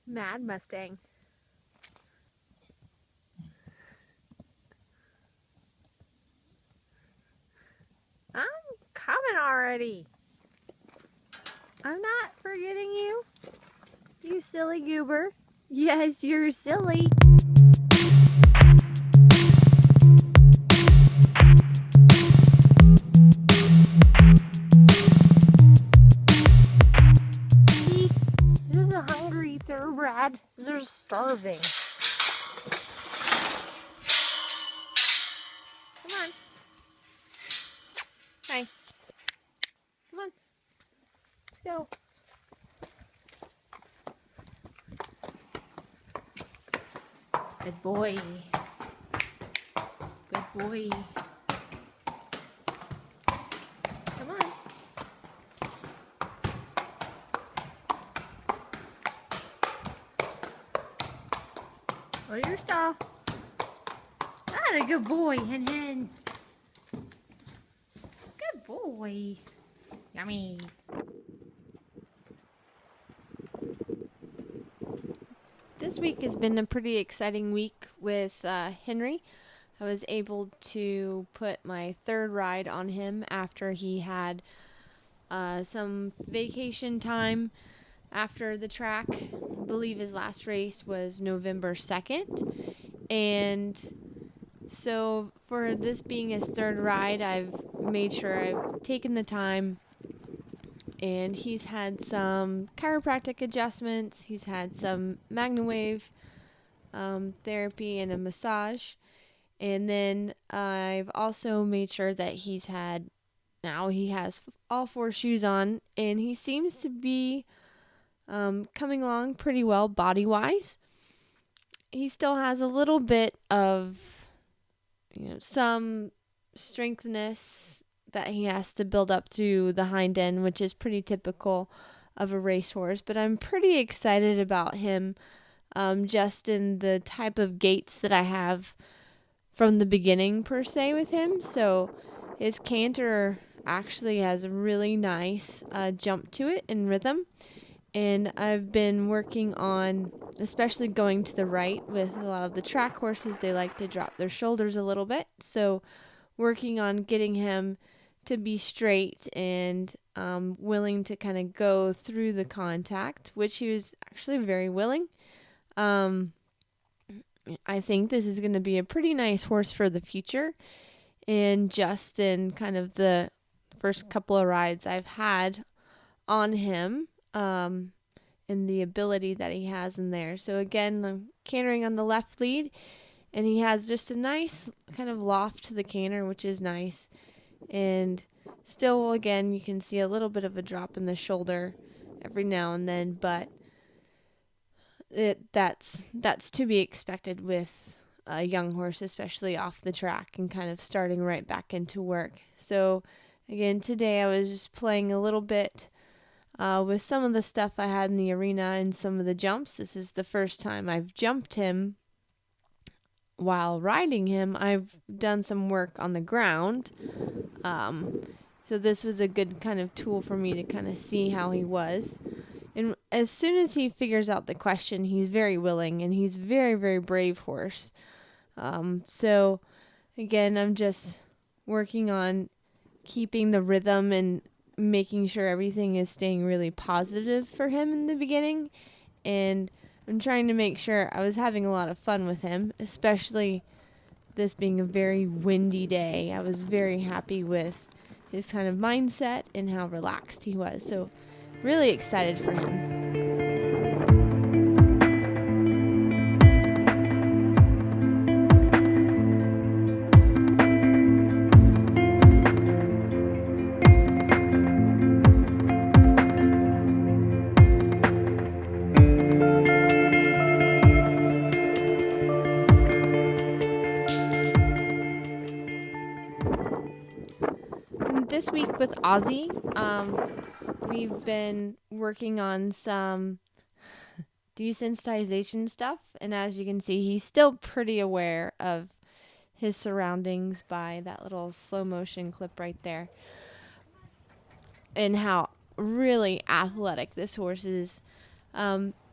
Mad Mustang. I'm coming already. I'm not forgetting you. You silly goober. Yes, you're silly. See, this is a hungry thoroughbred. They're starving. Come on. Hi. Come on. Let's go. Good boy. Good boy. Come on. Oh, your stall. That a good boy, Hen. Good boy. Yummy. This week has been a pretty exciting week with Henri. I was able to put my third ride on him after he had some vacation time after the track. I believe his last race was November 2nd. And so for this being his third ride, I've made sure I've taken the time, and he's had some chiropractic adjustments. He's had some MagnaWave therapy and a massage. And then I've also made sure that he has all four shoes on, and he seems to be coming along pretty well body-wise. He still has a little bit of, some strengthness that he has to build up through the hind end, which is pretty typical of a racehorse. But I'm pretty excited about him, just in the type of gaits that I have from the beginning per se with him. So his canter actually has a really nice jump to it in rhythm. And I've been working on, especially going to the right with a lot of the track horses, they like to drop their shoulders a little bit. So working on getting him to be straight and willing to kind of go through the contact, which he was actually very willing. I think this is going to be a pretty nice horse for the future. And just in kind of the first couple of rides I've had on him, and the ability that he has in there. So again, I'm cantering on the left lead, and he has just a nice kind of loft to the canter, which is nice. And still, again, you can see a little bit of a drop in the shoulder every now and then, but that's to be expected with a young horse, especially off the track and kind of starting right back into work. So again, today I was just playing a little bit with some of the stuff I had in the arena and some of the jumps. This is the first time I've jumped him while riding him. I've done some work on the ground. So this was a good kind of tool for me to kind of see how he was. And as soon as he figures out the question, he's very willing, and he's very, very brave horse. So again, I'm just working on keeping the rhythm and making sure everything is staying really positive for him in the beginning. And I'm trying to make sure I was having a lot of fun with him, especially this being a very windy day. I was very happy with his kind of mindset and how relaxed he was. So really excited for him. This week with Ozzie, we've been working on some desensitization stuff, and as you can see, he's still pretty aware of his surroundings by that little slow motion clip right there, and how really athletic this horse is.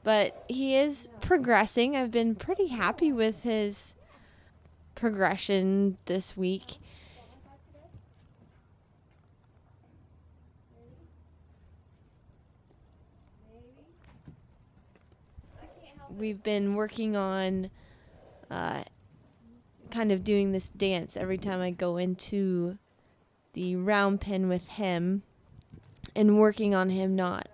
But he is progressing. I've been pretty happy with his progression this week. We've been working on kind of doing this dance every time I go into the round pen with him, and working on him not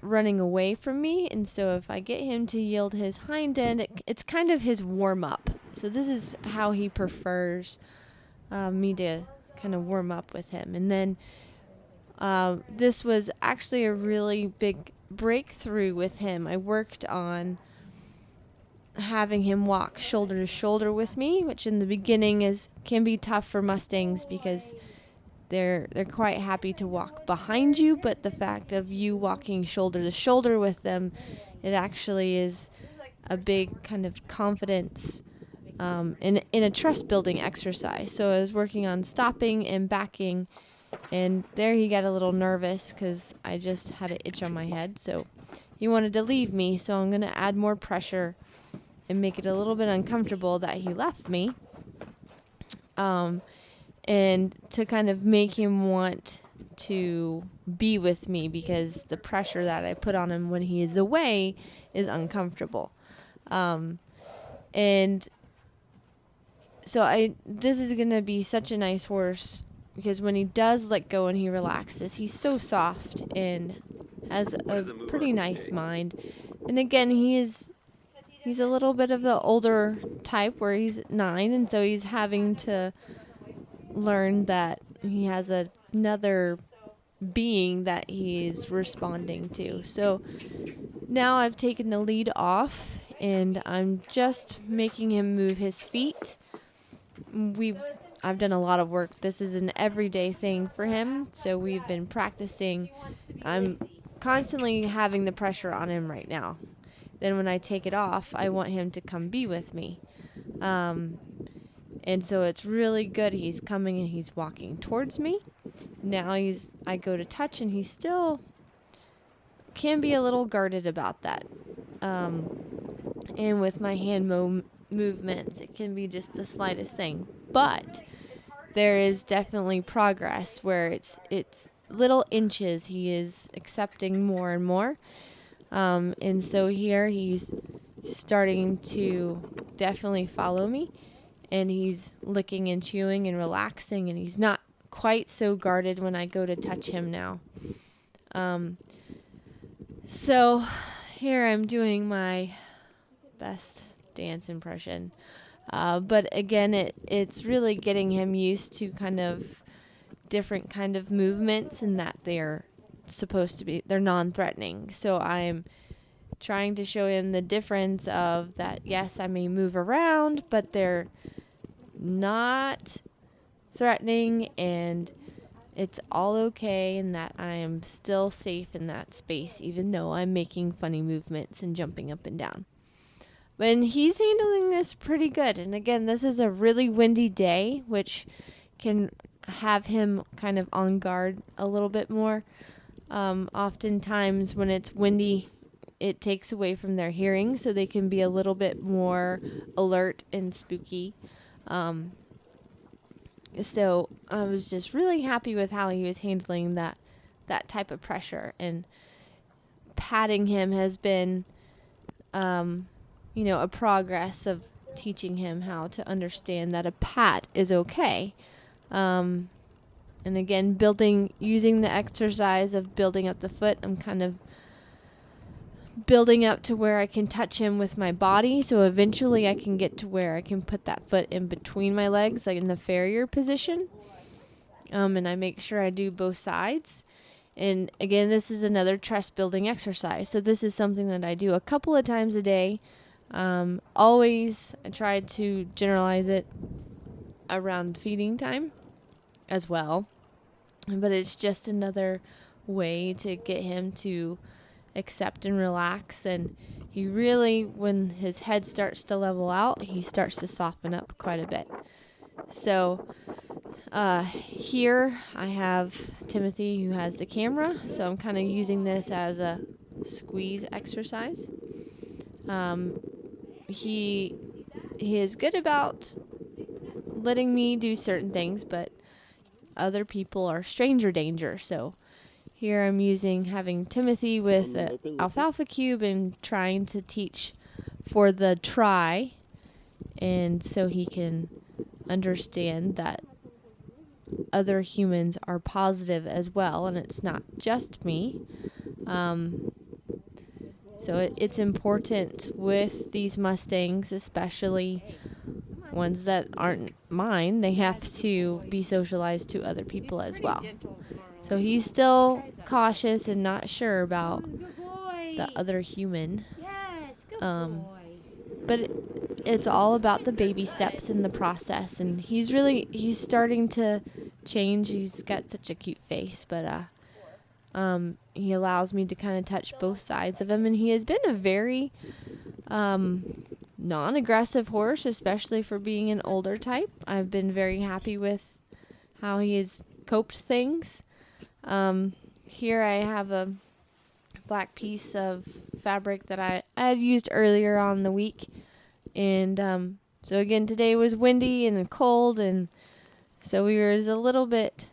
running away from me. And so if I get him to yield his hind end, it's kind of his warm up. So this is how he prefers me to kind of warm up with him. And then this was actually a really big breakthrough with him. I worked on having him walk shoulder to shoulder with me, which in the beginning can be tough for Mustangs because they're quite happy to walk behind you, but the fact of you walking shoulder to shoulder with them, it actually is a big kind of confidence in a trust building exercise. So I was working on stopping and backing, and there he got a little nervous because I just had an itch on my head. So he wanted to leave me, so I'm going to add more pressure and make it a little bit uncomfortable that he left me. And to kind of make him want to be with me, because the pressure that I put on him when he is away is uncomfortable. And so this is going to be such a nice horse, because when he does let go and he relaxes, he's so soft and has a pretty nice mind. And again, he's a little bit of the older type where he's 9, and so he's having to learn that he has another being that he's responding to. So now I've taken the lead off, and I'm just making him move his feet. I've done a lot of work. This is an everyday thing for him, so we've been practicing. I'm constantly having the pressure on him right now. Then when I take it off, I want him to come be with me. And so it's really good. He's coming and he's walking towards me. Now I go to touch, and he still can be a little guarded about that. And with my hand movements, it can be just the slightest thing. But there is definitely progress where it's little inches. He is accepting more and more. And so here he's starting to definitely follow me, and he's licking and chewing and relaxing, and he's not quite so guarded when I go to touch him now. So here I'm doing my best dance impression. But again, it's really getting him used to kind of different kind of movements, and that they're non-threatening. So I'm trying to show him the difference of that. Yes, I may move around, but they're not threatening, and it's all okay, and that I am still safe in that space, even though I'm making funny movements and jumping up and down. But he's handling this pretty good. And again, this is a really windy day, which can have him kind of on guard a little bit more. Oftentimes when it's windy, it takes away from their hearing, so they can be a little bit more alert and spooky. So I was just really happy with how he was handling that type of pressure. And patting him has been, a progress of teaching him how to understand that a pat is okay. And again, using the exercise of building up the foot, I'm kind of building up to where I can touch him with my body. So eventually I can get to where I can put that foot in between my legs, like in the farrier position. And I make sure I do both sides. And again, this is another trust building exercise. So this is something that I do a couple of times a day. Always I try to generalize it around feeding time as well. But it's just another way to get him to accept and relax. And he really, when his head starts to level out, he starts to soften up quite a bit. So here I have Timothy, who has the camera. So I'm kind of using this as a squeeze exercise. He is good about letting me do certain things, but other people are stranger danger. So here I'm having Timothy with an alfalfa cube and trying to teach for the try, and so he can understand that other humans are positive as well, and it's not just me. So it's important with these Mustangs, especially ones that aren't mine. They have to be socialized to other people as well. So he's still cautious and not sure about the other human. But it's all about the baby steps in the process, and he's starting to change. He's got such a cute face, but he allows me to kind of touch both sides of him, and he has been a very non-aggressive horse, especially for being an older type. I've been very happy with how he has coped things. Here I have a black piece of fabric that I had used earlier on the week, and so again today was windy and cold, and so we were a little bit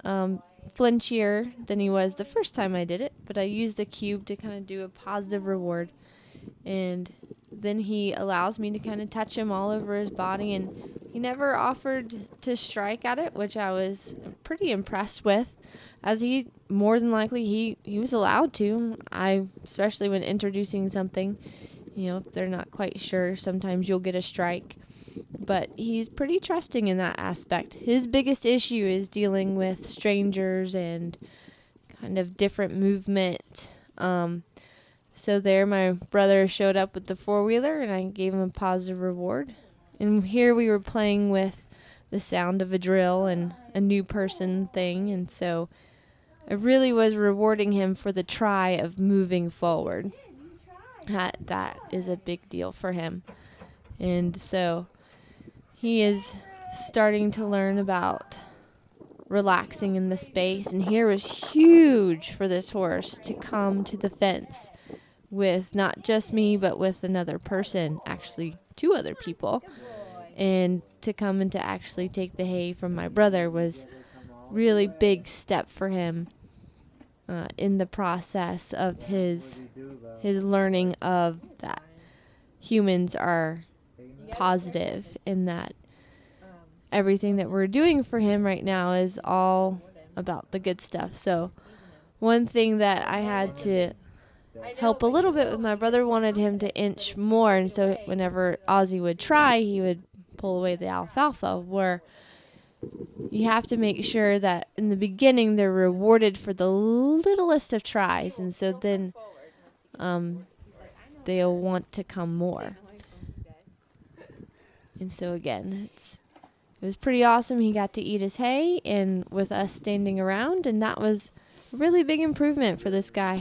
flinchier than he was the first time I did it, but I used the cube to kind of do a positive reward, and then he allows me to kind of touch him all over his body, and he never offered to strike at it, which I was pretty impressed with, as he more than likely he was allowed to. Especially when introducing something, if they're not quite sure, sometimes you'll get a strike, but he's pretty trusting in that aspect. His biggest issue is dealing with strangers and kind of different movement. So there my brother showed up with the four-wheeler, and I gave him a positive reward. And here we were playing with the sound of a drill and a new person thing, and so I really was rewarding him for the try of moving forward. That is a big deal for him. And so he is starting to learn about relaxing in the space, and here was huge for this horse to come to the fence with not just me, but with another person, actually 2 other people, and to come and to actually take the hay from my brother was really big step for him in the process of his learning of that humans are positive, and that everything that we're doing for him right now is all about the good stuff. So one thing that I had to help a little bit with, my brother wanted him to inch more, and so whenever Ozzie would try, he would pull away the alfalfa, where you have to make sure that in the beginning they're rewarded for the littlest of tries, and so then they'll want to come more. And so again, it was pretty awesome. He got to eat his hay and with us standing around, and that was a really big improvement for this guy.